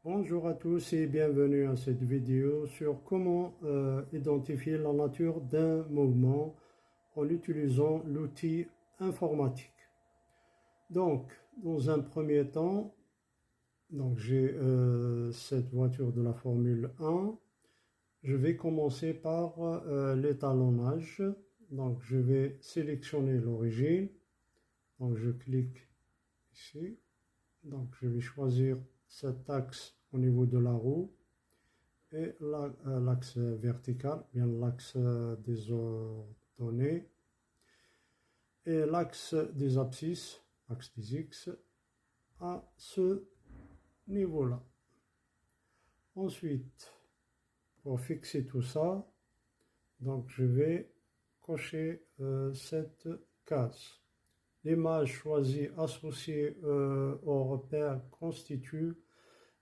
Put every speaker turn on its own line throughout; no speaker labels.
Bonjour à tous et bienvenue à cette vidéo sur comment identifier la nature d'un mouvement en utilisant l'outil informatique. Donc, dans un premier temps, j'ai cette voiture de la Formule 1. Je vais commencer par l'étalonnage. Donc, je vais sélectionner l'origine. Donc, je clique ici. Donc, je vais choisir cet axe au niveau de la roue et l'axe vertical, bien l'axe des ordonnées et l'axe des abscisses, axe des X, à ce niveau-là. Ensuite, pour fixer tout ça, donc je vais cocher cette case. L'image choisie associée au repère constitue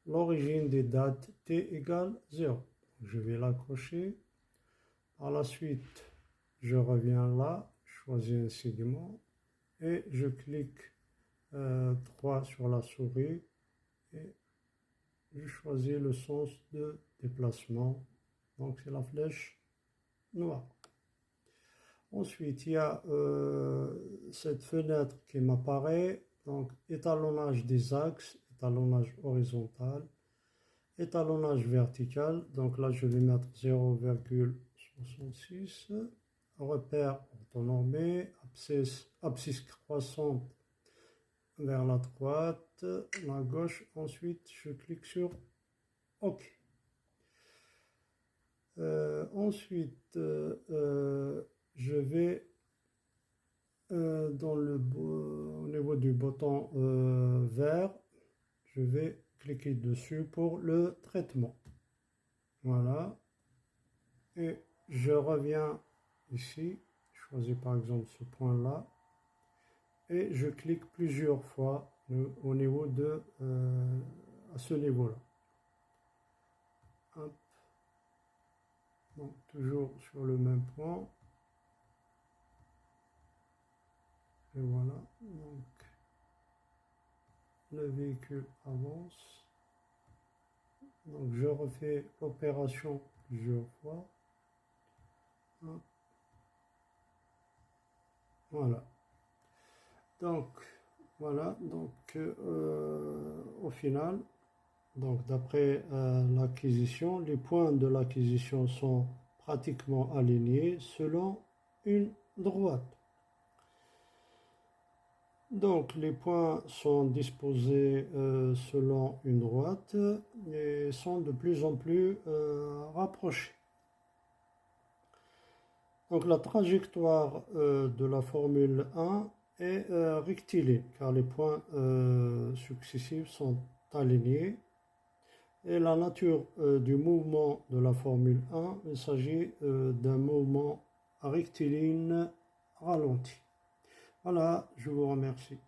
l'origine des dates t égale 0. Je vais la cocher. Par la suite, je reviens là, je choisis un segment et je clique 3 sur la souris et je choisis le sens de déplacement. Donc c'est la flèche noire. Ensuite, il y a cette fenêtre qui m'apparaît, donc étalonnage des axes, étalonnage horizontal, étalonnage vertical, donc là je vais mettre 0,66, repère orthonormé, abscisse croissante vers la droite, la gauche, ensuite je clique sur OK. Ensuite, je vais au niveau du bouton vert, je vais cliquer dessus pour le traitement. Voilà. Et je reviens ici, je choisis par exemple ce point-là, et je clique plusieurs fois au niveau à ce niveau-là. Donc toujours sur le même point. Et voilà, donc le véhicule avance. Donc je refais l'opération plusieurs fois. Voilà. Donc voilà, au final, donc d'après l'acquisition, les points de l'acquisition sont pratiquement alignés selon une droite. Donc les points sont disposés selon une droite et sont de plus en plus rapprochés. Donc la trajectoire de la Formule 1 est rectiligne car les points successifs sont alignés. Et la nature du mouvement de la Formule 1, il s'agit d'un mouvement rectiligne ralenti. Voilà, je vous remercie.